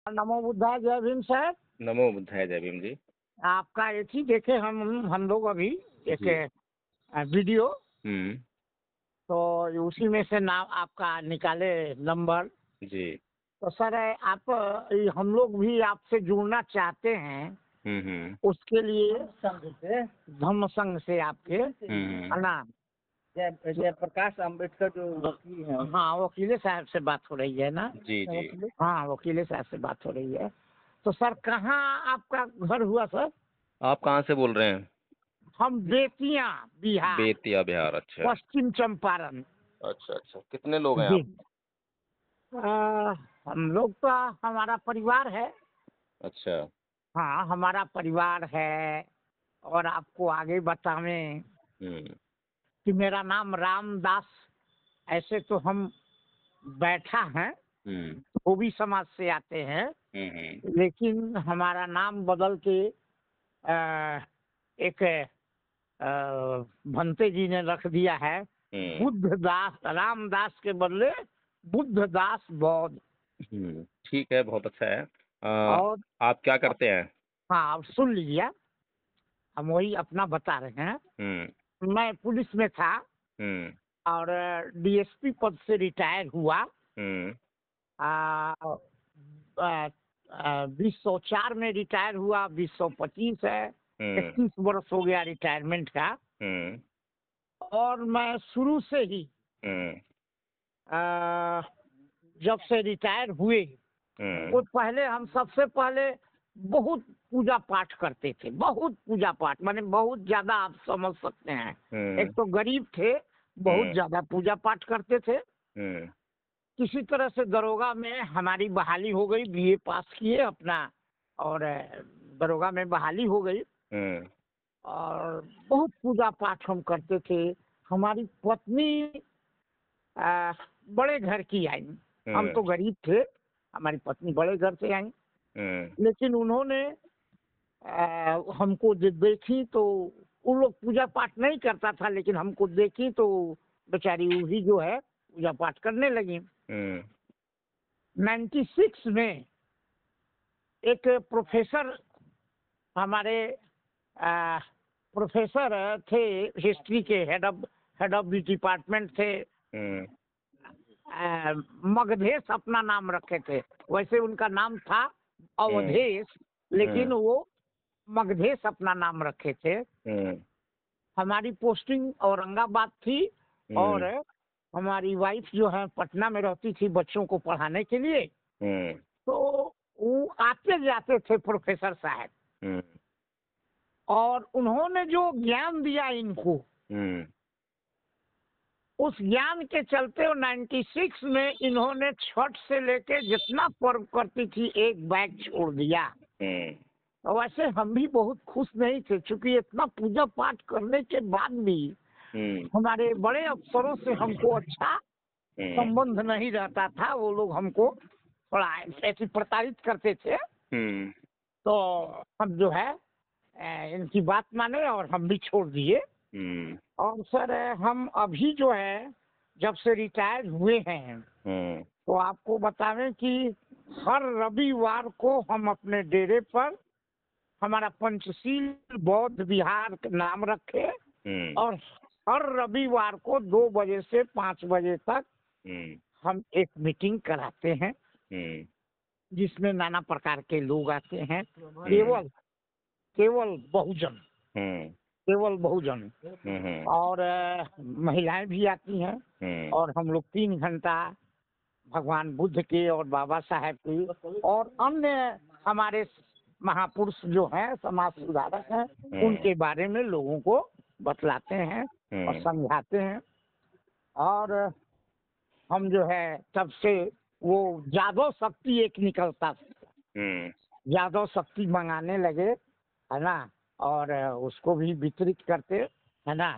नमो बुद्धाय, जय भीम सर। नमो बुद्धाय, जय भीम जी। आपका एक ही देखे हम लोग अभी एक जी। वीडियो, हम्म। तो उसी में से नाम आपका निकाले नंबर। जी। तो सर आप हम लोग भी आपसे जुड़ना चाहते हैं, हम्म। उसके लिए धम्म संघ से आपके हम्म। ना जय प्रकाश अम्बेडकर जो वकील हैं। हाँ, वकीले साहब से बात हो रही है ना? जी जी। हाँ, वकीले साहब से बात हो रही है। तो सर कहाँ आपका घर हुआ सर? आप कहाँ से बोल रहे हैं? हम बेतिया बिहार, बेतिया बिहार। अच्छा पश्चिम चंपारण। अच्छा अच्छा, कितने लोग हैं जी। आप? हम लोग तो हमारा परिवार है। अच्छा। हाँ, हमारा परिवार है। और आपको आगे बतावें हम्म। कि मेरा नाम रामदास, ऐसे तो हम बैठा हैं, हम्म। धोबी समाज से आते हैं, लेकिन हमारा नाम बदल के एक भंते जी ने रख दिया है बुद्धदास, रामदास के बदले बुद्धदास बौद्ध। ठीक है, बहुत अच्छा है। और आप क्या करते हैं? हाँ, अब सुन लीजिए, हम वही अपना बता रहे हैं। मैं पुलिस में था हम्म। और डीएसपी पद से रिटायर हुआ। हम्म। 2004 में रिटायर हुआ, 2025 है, 31 वर्ष हो गया रिटायरमेंट का। और मैं शुरू से ही आ, जब से रिटायर हुए, वो पहले हम सबसे पहले बहुत पूजा पाठ करते थे, बहुत पूजा पाठ, माने बहुत ज्यादा, आप समझ सकते हैं। एक तो गरीब थे, बहुत ज्यादा पूजा पाठ करते थे। किसी तरह से दरोगा में हमारी बहाली हो गई, बीए पास किए अपना, और दरोगा में बहाली हो गई। और बहुत पूजा पाठ हम करते थे। हमारी पत्नी बड़े घर की आई, हम तो गरीब थे, हमारी पत्नी बड़े घर से आई। लेकिन उन्होंने हमको देखी तो, उन लोग पूजा पाठ नहीं करता था, लेकिन हमको देखी तो बेचारी वही जो है पूजा पाठ करने लगी। 96 में एक प्रोफेसर, हमारे प्रोफेसर थे हिस्ट्री के, हेड ऑफ डिपार्टमेंट थे। मगधेश अपना नाम रखे थे, वैसे उनका नाम था अवधेश, लेकिन वो मगधेश अपना नाम रखे थे। हमारी पोस्टिंग औरंगाबाद थी, और हमारी वाइफ जो है पटना में रहती थी बच्चों को पढ़ाने के लिए। तो वो आते जाते थे प्रोफेसर साहब, और उन्होंने जो ज्ञान दिया इनको, उस ज्ञान के चलते 96 में इन्होंने छठ से लेके जितना पर्व करती थी एक बैग छोड़ दिया। और वैसे हम भी बहुत खुश नहीं थे, क्योंकि इतना पूजा पाठ करने के बाद भी हमारे बड़े अफसरों से हमको अच्छा संबंध नहीं रहता था। वो लोग हमको थोड़ा ऐसे प्रताड़ित करते थे। तो हम जो है इनकी बात माने और हम भी छोड़ दिए। और सर हम अभी जो है जब से रिटायर हुए हैं, तो आपको बतावें कि हर रविवार को हम अपने डेरे पर, हमारा पंचशील बौद्ध विहार नाम रखे, और हर रविवार को 2 बजे से 5 बजे तक हम एक मीटिंग कराते हैं, जिसमें नाना प्रकार के लोग आते हैं। केवल बहुजन, केवल बहुजन, और महिलाएं भी आती हैं। और हम लोग 3 घंटा भगवान बुद्ध के और बाबा साहेब की और अन्य हमारे महापुरुष जो हैं, समाज सुधारक हैं, उनके बारे में लोगों को बतलाते हैं और समझाते हैं। और हम जो है तब से वो जादव शक्ति एक निकलता था, जादव शक्ति मंगाने लगे, है ना, और उसको भी वितरित करते, है ना।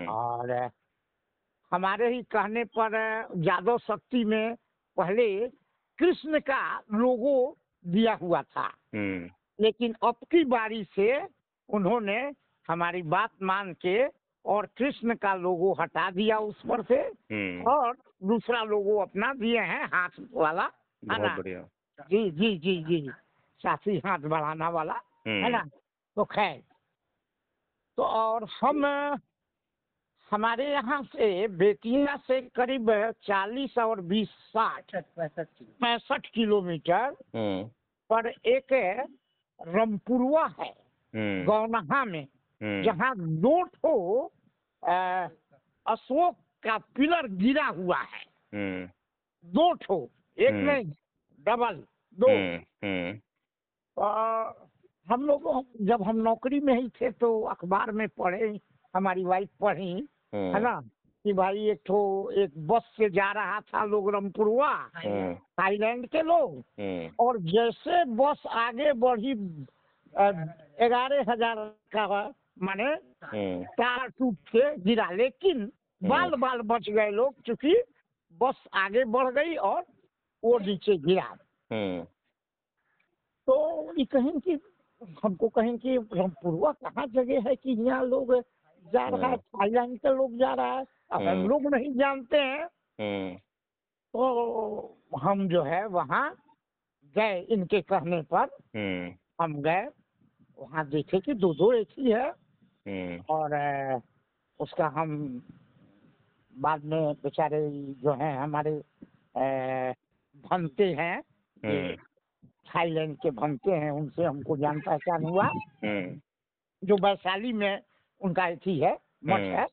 और हमारे ही कहने पर जादव शक्ति में पहले कृष्ण का लोगो दिया हुआ था, लेकिन अब की बारी से उन्होंने हमारी बात मान के और कृष्ण का लोगो हटा दिया उस पर से, और दूसरा लोगो अपना दिए हैं, हाथ वाला, है ना। जी जी जी जी, साथी हाथ बढ़ाना वाला, है ना। तो खैर, तो और हम हमारे यहाँ से बेतिया से करीब 40 और 20 60 65 किलोमीटर पर एक रमपुरवा है गौनहा में, जहाँ 2 ठो अशोक का पिलर गिरा हुआ है। 2 ठो, एक नहीं, डबल 2। और हम लोग जब हम नौकरी में ही थे तो अखबार में पढ़े, हमारी वाइफ पढ़ी, है ना, कि भाई एक बस से जा रहा था लोग रमपुरवा, थाईलैंड के लोग, और जैसे बस आगे बढ़ी 11,000 का माने टायर टूट के गिरा, लेकिन बाल बाल बच गए लोग, क्योंकि बस आगे बढ़ गई और वो नीचे गिरा। तो ये कहें कि हमको कहें कि रमपुरवा कहाँ जगह है कि यहाँ लोग जा रहा है, थाईलैंड के लोग जा रहा है, अब हम लोग नहीं जानते हैं। तो हम जो है वहाँ गए, इनके कहने पर हम गए, वहाँ देखे कि 2 एक ही है। और उसका हम बाद में बेचारे जो हैं हमारे भंते हैं, थाईलैंड के भंते हैं, उनसे हमको जान पहचान हुआ, जो वैशाली में उनका अथी है, मठ है।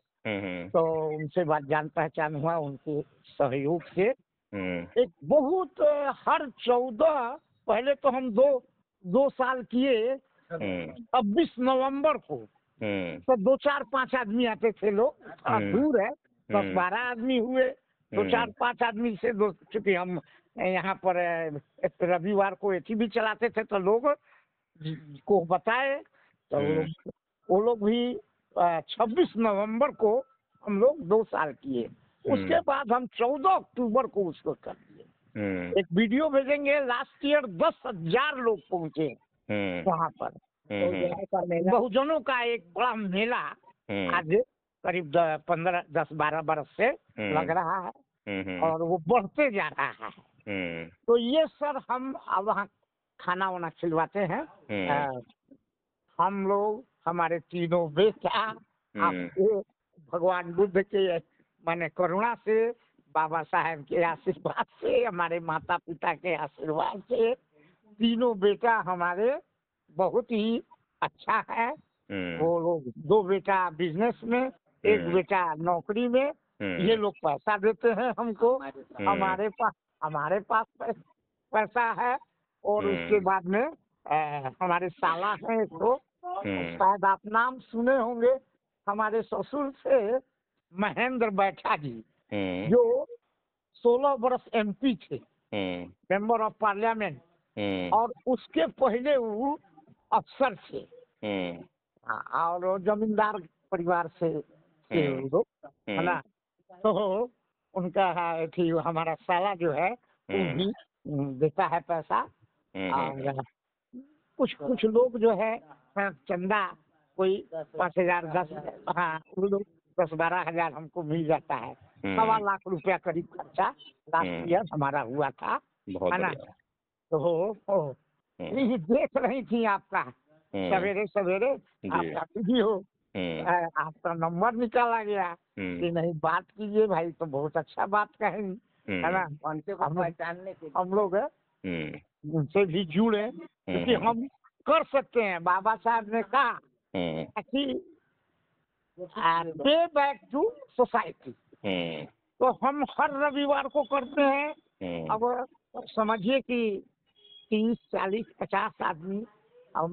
तो उनसे बात जान पहचान हुआ, उनके सहयोग से एक बहुत हर 14 पहले तो हम 2 साल किए, 26 नवंबर को, तो 2 4 5 आदमी आते थे लोग, थोड़ा दूर है, 10 12 आदमी हुए, 2 4 5 आदमी से चूंकि हम यहाँ पर एक रविवार को एथी भी चलाते थे, तो लोग को बताए, तो वो लोग भी 26 नवंबर को हम लोग 2 साल किए। उसके बाद हम 14 अक्टूबर को उसको कर दिए। एक वीडियो भेजेंगे, लास्ट ईयर 10,000 लोग पहुंचे वहाँ पर। तो बहुजनों का एक बड़ा मेला आज करीब 10-12 बरस से लग रहा है, और वो बढ़ते जा रहा है। तो ये सर हम वहाँ खाना वाना खिलवाते हैं। हम लोग, हमारे तीनों बेटा, आपके भगवान बुद्ध के माने करुणा से, बाबा साहेब के आशीर्वाद से, हमारे माता पिता के आशीर्वाद से, तीनों बेटा हमारे बहुत ही अच्छा है। वो लोग 2 बेटा बिजनेस में, एक बेटा नौकरी में, ये लोग पैसा देते हैं हमको, हमारे पास पैसा है। और उसके बाद में हमारे साला हैं एक तो, शायद आप नाम सुने होंगे, हमारे ससुर से महेंद्र बैठा जी, जो 16 बरस MP थे, मेंबर ऑफ पार्लियामेंट, और उसके पहले वो अफसर थे। और वो जमींदार परिवार से थे लोग, है ना। तो उनका थी, हमारा साला जो है वो भी देता है पैसा। और कुछ लोग जो है चंदा, कोई 5,000 10, हाँ, 10-12 हजार हमको मिल जाता है। 1.25 लाख रुपया करीब खर्चा लास्ट ईयर हमारा हुआ था, है ना। तो ये देख रही थी आपका सवेरे सवेरे, आपका वीडियो, आपका नंबर निकाला गया कि नहीं बात कीजिए भाई, तो बहुत अच्छा बात कहेंगे, है ना। हम लोग उनसे भी जुड़े, क्योंकि हम कर सकते हैं। बाबा साहब ने कहा कि पे बैक टू सोसाइटी, तो हम हर रविवार को करते हैं। अब समझिए कि 30 40 50 आदमी, और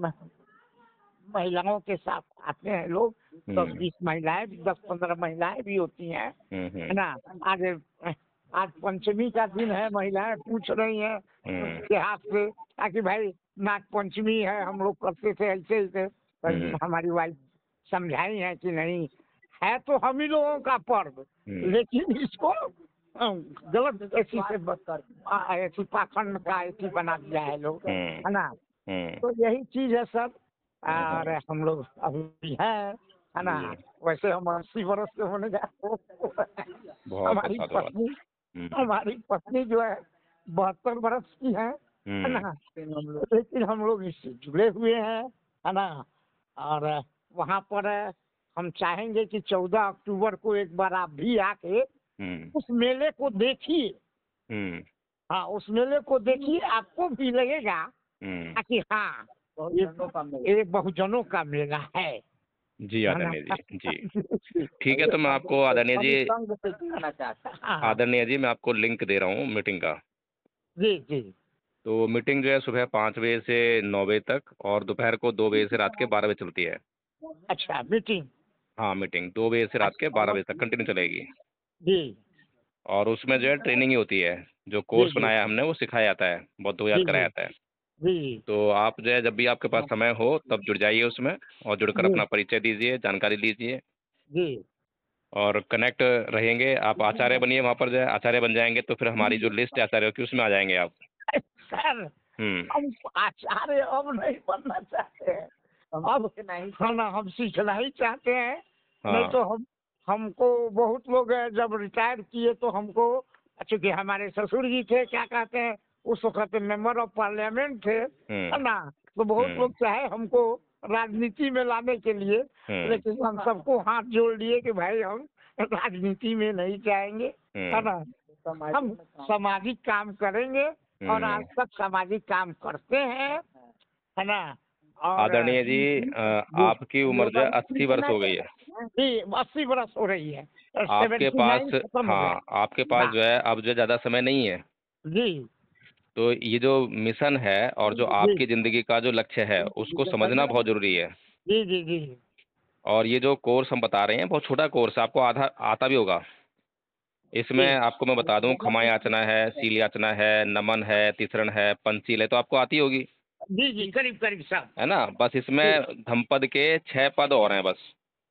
महिलाओं के साथ आते हैं लोग, 10-20 महिलाएं, 10-15 महिलाएं भी होती हैं, है ना। आज पंचमी का दिन है, महिलाएं पूछ रही हैं उनके हाथ से, ताकि भाई नाग पंचमी है, हम लोग करते थे ऐसे ही। हमारी वाइफ समझाई है कि नहीं, है तो हम ही लोगों का पर्व, लेकिन इसको गलत ऐसी से ऐसी पाखंड का ऐसी बना दिया है लोग, है ना। तो यही चीज है सर। और हम लोग अभी है ना, वैसे हम 80 बरस के होने जाते। हमारी पत्नी जो है 72 बरस की है, है ना। हम लोग लेकिन हम लोग इससे जुड़े हुए हैं, है ना। और वहाँ पर हम चाहेंगे कि 14 अक्टूबर को एक बार आप भी आके उस मेले को देखिए। हाँ, उस मेले को देखिए, आपको भी लगेगा कि हाँ, बहुजनों का मेला। ये बहुजनों का मेला है जी ना। आदरणीय जी, जी। ठीक है, तो मैं आपको आदरणीय हम जी, संघ से जुड़ना चाहते हैं। हाँ, आदरणीय जी, मैं आपको लिंक दे रहा हूँ मीटिंग का। जी जी। तो मीटिंग जो है सुबह 5 बजे से 9 बजे तक, और दोपहर को 2 बजे से रात के 12 बजे चलती है। अच्छा, मीटिंग। हाँ, मीटिंग 2 बजे से रात के 12 बजे तक कंटिन्यू चलेगी। जी और उसमें जो है ट्रेनिंग ही होती है, जो जी कोर्स जी बनाया हमने वो सिखाया जाता है, बौद्धों को याद जी कराया जी जाता है। जी तो आप जो है जब भी आपके पास समय हो तब जुड़ जाइए उसमें, और जुड़कर जी अपना परिचय दीजिए, जानकारी लीजिए, जी। और कनेक्ट रहेंगे। आप आचार्य बनिए, वहाँ पर जो है आचार्य बन जाएंगे तो फिर हमारी जो लिस्ट है आचार्यों की उसमें आ जाएंगे आप। सर, हम्म। हम आचार्य अब नहीं बनना चाहते हैं। अब नहीं हाँ ना, हम सीखना ही चाहते हैं। नहीं हाँ। तो हमको बहुत लोग जब रिटायर किए तो हमको, चूंकि हमारे ससुर जी थे, क्या कहते हैं, उस वक्त मेंबर ऑफ पार्लियामेंट थे, है ना। तो बहुत लोग चाहे हमको राजनीति में लाने के लिए, लेकिन हम सबको हाथ जोड़ लिए कि भाई हम राजनीति में नहीं जाएंगे, है ना। हम सामाजिक काम करेंगे, और आज तक सामाजिक काम करते हैं, है ना। और आदरणीय जी, आपकी उम्र जो है 80 वर्ष हो गई है। जी 80 बरस हो रही है, आपके 79 पास, खत्म हो गया। हाँ, आपके पास हाँ, जो है अब जो है ज़्यादा समय नहीं है। जी तो ये जो मिशन है और जो जी आपकी ज़िंदगी का जो लक्ष्य है उसको समझना बहुत ज़रूरी है। जी जी जी और ये जो कोर्स हम बता रहे हैं बहुत छोटा कोर्स है, आपको आधा आता भी होगा। इसमें जी आपको मैं बता दूं, खमा याचना है, सील याचना है, नमन है, तिसरण है, पंचील है, तो आपको आती होगी, जी जी, करीब करीब सब। है ना। बस इसमें जी, धमपद के 6 पद और हैं बस,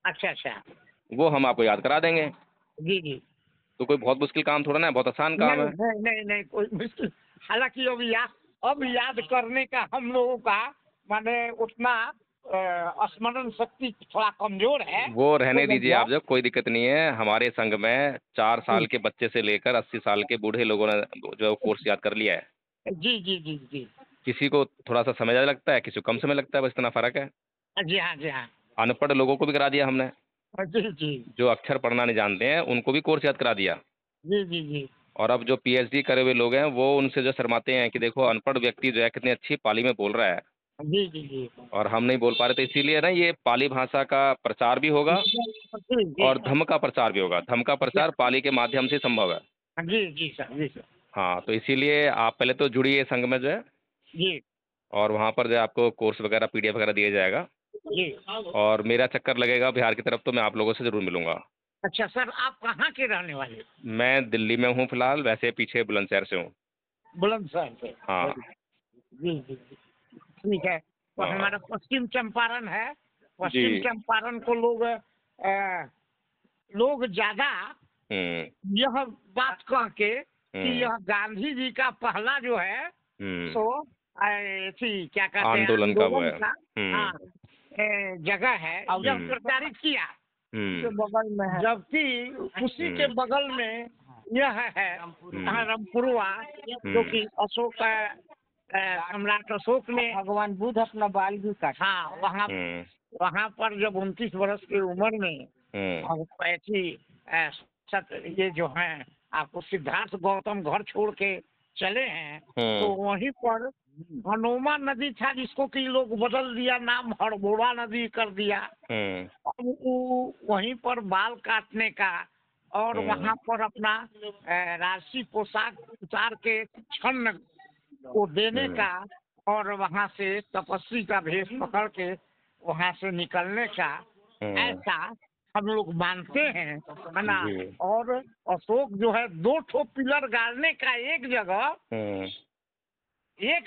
अच्छा अच्छा। वो हम आपको याद करा देंगे। जी जी। तो कोई बहुत मुश्किल काम थोड़ा ना है, बहुत आसान काम नहीं है। नहीं नहीं नहीं, कोई मुश्किल। हालांकि अब याद करने का हम लोगों का माने उतना स्मरण शक्ति थोड़ा कमजोर है, वो तो रहने दीजिए आप, मतलब। जब कोई दिक्कत नहीं है। हमारे संघ में 4 साल के बच्चे से लेकर 80 साल के बूढ़े लोगों ने जो है कोर्स याद कर लिया है। जी जी जी जी। किसी को थोड़ा सा समय ज़्यादा लगता है, किसी को कम समय लगता है, बस इतना फ़र्क है। जी हाँ जी हाँ। अनपढ़ लोगों को भी करा दिया हमने, जी जी जो अक्षर पढ़ना नहीं जानते हैं उनको भी कोर्स याद करा दिया। जी जी जी और अब जो पीएचडी करे हुए लोग हैं वो उनसे जो शर्माते हैं कि देखो अनपढ़ व्यक्ति जो है कितनी अच्छी पाली में बोल रहा है, जी जी जी और हम नहीं बोल पा रहे। तो इसीलिए ना ये पाली भाषा का प्रचार भी होगा, जी जी और धम्म का प्रचार भी होगा। धम्म का प्रचार पाली के माध्यम से संभव है। जी जी सर, जी सर। हाँ, तो इसीलिए आप पहले तो जुड़िए संघ में जो है, जी और वहाँ पर जो है आपको कोर्स वगैरह पीडीएफ वगैरह दिया जाएगा। जी। और मेरा चक्कर लगेगा बिहार की तरफ तो मैं आप लोगों से ज़रूर मिलूंगा। अच्छा सर, आप कहाँ के रहने वाले? मैं दिल्ली में हूँ फिलहाल, वैसे पीछे बुलंदशहर से हूँ। बुलंदशहर से। हाँ जी जी जी, ठीक है। तो हाँ हमारा पश्चिम चंपारण है। पश्चिम जी। चंपारण को लोग ज्यादा हम्म यह बात कह के कि हम्म यह गांधी जी का पहला जो है, हम्म तो थी क्या कहते हैं, आंदोलन का वो आंदोलन है। का। हाँ, जगह है, यह प्रचारित किया। के हम्म बगल में है। जबकि उसी के बगल में यह है रामपुरवा, जो कि अशोक सम्राट अशोक ने। भगवान बुद्ध अपना बाल भी काटा। हाँ, वहाँ हम्म वहाँ पर जब 29 वर्ष की उम्र में हम्म अब ऐसी ये जो हैं, आपको सिद्धार्थ गौतम घर छोड़ के चले हैं, तो हम्म वहीं पर हनोमा नदी था, जिसको कि लोग बदल दिया नाम, हड़बोड़ा नदी कर दिया। हम्म अब वहीं पर बाल काटने का, और वहाँ पर अपना राष्ट्रीय पोशाक उतार के छन्न को देने का, और वहाँ से तपस्वी का भेष पकड़ के वहाँ से निकलने का, ऐसा हम लोग मानते हैं, है ना। जी। और अशोक जो है 2 पिलर गाड़ने का, एक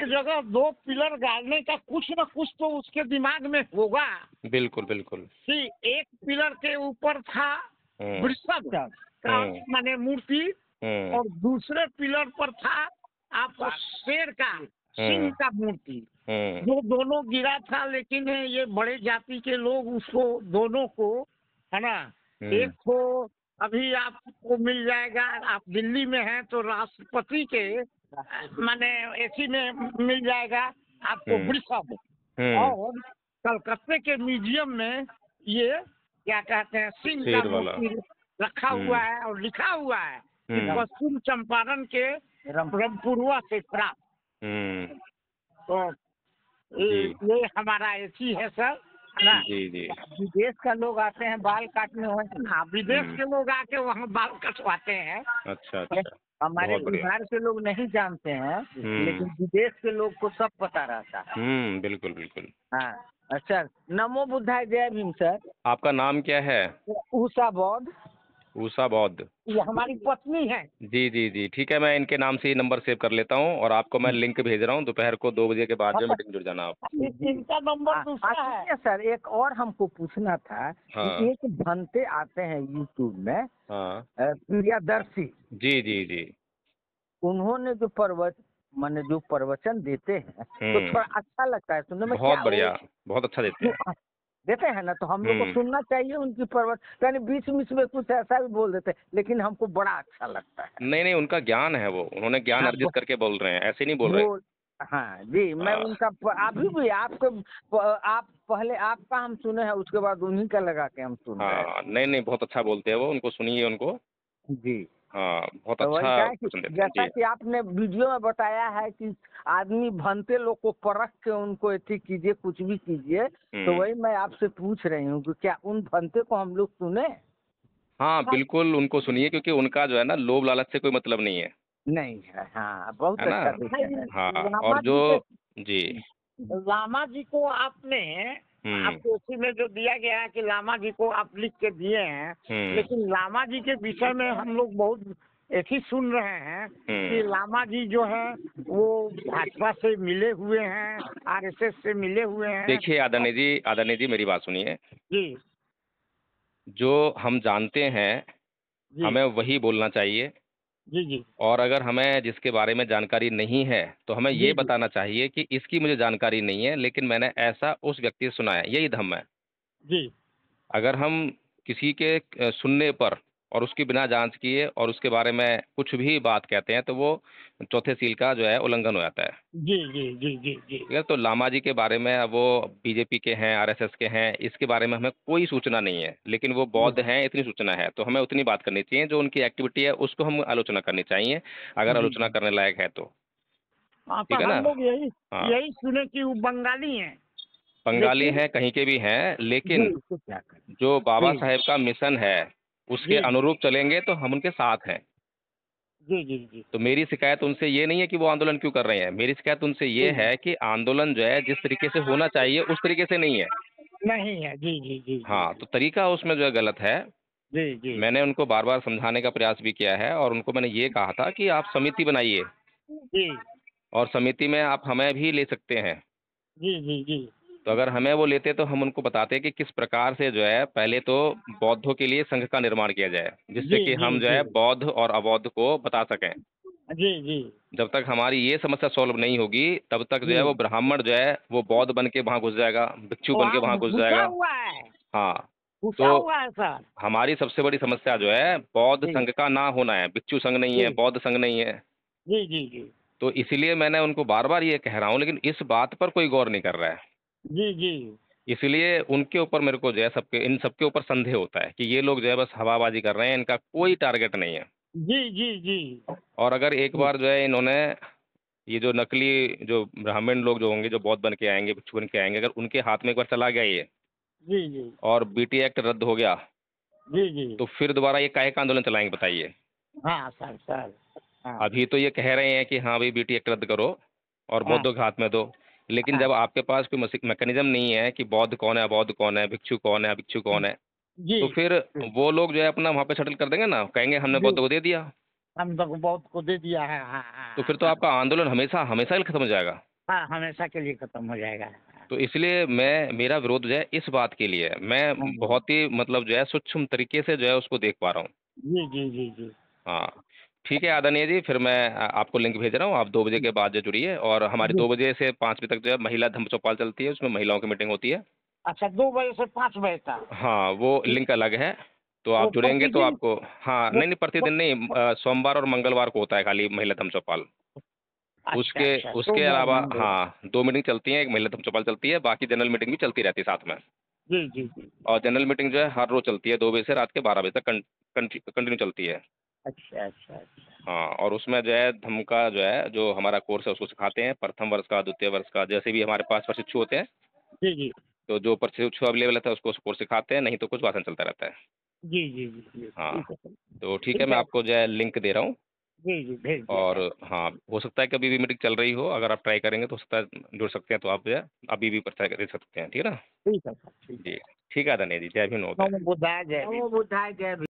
जगह 2 पिलर गाड़ने का कुछ न कुछ तो उसके दिमाग में होगा। बिल्कुल बिल्कुल। कि एक पिलर के ऊपर था वृषभ का माने मूर्ति, और दूसरे पिलर पर था आपको शेर का सिंह का मूर्ति, जो दोनों गिरा था। लेकिन ये बड़े जाति के लोग उसको दोनों को, है ना, एक को अभी आपको मिल जाएगा। आप दिल्ली में हैं तो राष्ट्रपति के माने एसी में मिल जाएगा आपको हम्म। वृषभ। हम्म। और कलकत्ते के म्यूजियम में ये क्या कहते हैं सिंह का शेर वाला। मूर्ति रखा हुआ है और लिखा हुआ है कि हम्म। पश्चिम चंपारण के ब्रह्मपुरवा से प्राप्त। हम्म। तो जी ये हमारा एसी है सर, है ना। जी जी। विदेश का लोग आते हैं बाल काटने, हाँ विदेश हम्म। के लोग आके वहाँ बाल कटवाते हैं। अच्छा अच्छा। हमारे बहुत बढ़िया। बिहार के लोग नहीं जानते हैं, लेकिन विदेश के लोग को सब पता रहता है। बिल्कुल बिल्कुल। हाँ अच्छा, नमो बुद्धाय, जय भीम सर। आपका नाम क्या है? उषा बौद्ध, उषा बौद्ध। ये हमारी पत्नी है। जी जी जी, ठीक है, मैं इनके नाम से ही नंबर सेव कर लेता हूँ और आपको मैं लिंक भेज रहा हूँ। दोपहर को 2 बजे के बाद जो मीटिंग जुड़ जाना आप। इनका नंबर दूसरा है सर। एक और हमको पूछना था हाँ। कि एक भंते आते हैं यूट्यूब में, हाँ। प्रियदर्शी, जी जी जी। उन्होंने जो माने जो प्रवचन देते हैं तो थोड़ा अच्छा लगता है सुनने में। बहुत क्या बढ़िया, बहुत अच्छा देते हैं। देते हैं ना, तो हम लोग को हम्म। सुनना चाहिए उनकी प्रवचन। यानी बीच बीच में कुछ ऐसा भी बोल देते हैं, लेकिन हमको बड़ा अच्छा लगता है। नहीं नहीं, उनका ज्ञान है, वो उन्होंने ज्ञान हाँ, अर्जित करके बोल रहे हैं, ऐसे नहीं बोल रहे। वो हाँ जी, मैं हाँ। उनका अभी भी आप पहले आपका हम सुने हैं, उसके बाद उन्हीं का लगा के हम सुन रहे हाँ नहीं नहीं, बहुत अच्छा बोलते हैं वो, उनको सुनिए उनको। हैं जी। हाँ, बहुत तो वही अच्छा कहा कि क्वेश्चन देते हैं जैसा जी। कि आपने वीडियो में बताया है कि आदमी भंते लोग को परख के उनको एथी कीजिए, कुछ भी कीजिए, तो वही मैं आपसे पूछ रही हूँ कि क्या उन भंते को हम लोग सुने? हाँ बिल्कुल, उनको सुनिए, क्योंकि उनका जो है ना लोभ लालच से कोई मतलब नहीं है। नहीं है, हाँ बहुत है ना? अच्छा देखे हैं। हाँ। रामा और जो जी जी। लामा जी को आपने, आपको उसी में जो दिया गया है कि लामा जी को आप लिख के दिए हैं, लेकिन लामा जी के विषय में हम लोग बहुत एक ही सुन रहे हैं कि लामा जी जो है वो भाजपा से मिले हुए हैं, आरएसएस से मिले हुए हैं। देखिए आदरणीय जी मेरी बात सुनिए। जी जो हम जानते हैं जी हमें वही बोलना चाहिए, जी जी और अगर हमें जिसके बारे में जानकारी नहीं है तो हमें जी ये जी बताना चाहिए कि इसकी मुझे जानकारी नहीं है, लेकिन मैंने ऐसा उस व्यक्ति से सुना है, यही धम्म है। जी अगर हम किसी के सुनने पर और उसकी बिना जांच किए और उसके बारे में कुछ भी बात कहते हैं तो वो चौथे सील का जो है उल्लंघन हो जाता है। जी जी जी जी जी ठीक है, तो लामा जी के बारे में, वो बीजेपी के हैं, आरएसएस के हैं, इसके बारे में हमें कोई सूचना नहीं है, लेकिन वो बौद्ध हैं इतनी सूचना है, तो हमें उतनी बात करनी चाहिए। जो उनकी एक्टिविटी है उसको हम आलोचना करनी चाहिए, अगर जी आलोचना करने लायक है तो। हाँ, ठीक पर है ना? हम लोग यही हाँ, यही सुने कि वो बंगाली हैं, बंगाली लेकिन हैं, कहीं के भी हैं, लेकिन जी तो क्या करें। जो बाबा जी साहेब का मिशन है उसके जी अनुरूप चलेंगे तो हम उनके साथ हैं। जी जी जी तो मेरी शिकायत उनसे ये नहीं है कि वो आंदोलन क्यों कर रहे हैं, मेरी शिकायत उनसे ये जी है कि आंदोलन जो है जिस तरीके से होना चाहिए उस तरीके से नहीं है। नहीं है। जी जी जी जी हाँ, तो तरीका उसमें जो है गलत है। जी जी मैंने उनको बार बार समझाने का प्रयास भी किया है, और उनको मैंने ये कहा था कि आप समिति बनाइए, जी और समिति में आप हमें भी ले सकते हैं। जी जी जी तो अगर हमें वो लेते तो हम उनको बताते कि किस प्रकार से जो है पहले तो बौद्धों के लिए संघ का निर्माण किया जाए, जिससे जी कि जी हम जो जी है बौद्ध और अबौद्ध को बता सकें। जी जी जब तक हमारी ये समस्या सॉल्व नहीं होगी तब तक जो है वो जी ब्राह्मण जो है वो बौद्ध बन के वहाँ घुस जाएगा, भिक्षु बन के वहाँ वहाँ घुस घुसा जाएगा। हुआ है, हाँ। घुसा तो हुआ है सर। हमारी सबसे बड़ी समस्या जो है बौद्ध जी संघ का ना होना है, भिक्षु संघ नहीं है, जी बौद्ध संघ नहीं है। जी जी जी तो इसीलिए मैंने उनको बार बार ये कह रहा हूँ, लेकिन इस बात पर कोई गौर नहीं कर रहा है। जी जी इसलिए उनके ऊपर मेरे को जो है इन सबके ऊपर संदेह होता है कि ये लोग जो है बस हवाबाजी कर रहे हैं, इनका कोई टारगेट नहीं है। जी जी जी और अगर एक जी बार जो है इन्होंने ये जो नकली जो ब्राह्मण लोग जो होंगे, जो बौद्ध बन के आएंगे, भिक्षु बन के आएंगे, अगर उनके हाथ में एक बार चला गया ये जी जी और बीटी एक्ट रद्द हो गया, जी जी तो फिर दोबारा ये काहे का आंदोलन चलाएंगे बताइए। हाँ सर सर हाँ अभी तो ये कह रहे हैं कि हाँ भाई बीटी एक्ट रद्द करो और हाँ बौद्धों के हाथ में दो, लेकिन हाँ जब आपके पास कोई मैकेनिज्म नहीं है कि बौद्ध कौन है, अबौद्ध कौन है, भिक्षु कौन है, अभिक्षु कौन है, जी तो फिर जी वो लोग जो है अपना वहाँ पे सेटल कर देंगे ना, कहेंगे हमने जी बौद्ध को दे दिया। हम तो बहुत को दे दिया है। हाँ तो हाँ फिर तो हाँ आपका आंदोलन हमेशा हमेशा ही खत्म हो जाएगा। हाँ हमेशा के लिए खत्म हो जाएगा। तो इसलिए मेरा विरोध जो है इस बात के लिए है। हाँ, मैं बहुत ही मतलब जो है सूक्ष्म तरीके से जो है उसको देख पा रहा हूँ। जी जी जी जी हाँ, ठीक है आदरणीय जी, फिर मैं आपको लिंक भेज रहा हूँ, आप 2 बजे के बाद जो जुड़िए, और हमारी जी 2 बजे से 5 बजे तक जो है महिला धम्म चौपाल चलती है, उसमें महिलाओं की मीटिंग होती है। अच्छा, 2 बजे से 5 बजे तक? हाँ, वो लिंक अलग है, तो वो आप जुड़ेंगे तो प्रतिदिन आपको। हाँ, वो, नहीं नहीं, वो प्रतिदिन नहीं, सोमवार और मंगलवार को होता है खाली महिला धम्म चौपाल। उसके अच्छा, उसके तो अलावा मॉर्निंग में। हाँ 2 मीटिंग चलती हैं, एक महिला चौपाल चलती है, बाकी जनरल मीटिंग भी चलती रहती है साथ में। जी जी जी। और जनरल मीटिंग जो है हर रोज चलती है 2 बजे से रात के 12 बजे तक कंटिन्यू चलती है। अच्छा अच्छा अच्छा। हाँ, और उसमें जो है हम का जो है जो हमारा कोर्स है उसको सिखाते हैं, प्रथम वर्ष का, द्वितीय वर्ष का, जैसे भी हमारे पास प्रशिक्षु होते हैं, जी जी तो जो प्रशिक्षु अवेलेबल रहता है उसको कोर्स सिखाते हैं, नहीं तो कुछ भाषण चलता रहता है। जी जी जी जी, हाँ, ठीक है सर। तो ठीक है, ठीक मैं है। आपको जो है लिंक दे रहा हूँ। जी जी, भेज दिया और जाए। हाँ, हो सकता है कि अभी भी मीटिंग चल रही हो, अगर आप ट्राई करेंगे तो हो सकता है जुड़ सकते हैं, तो आप जो है अभी भी ट्राई कर सकते हैं, ठीक है ना? ठीक है सर, ठीक है। जी, ठीक है धन्य जी, जय भीम, नमोदय। नमो बुद्धाय जय भीम। वो बुद्धाय जय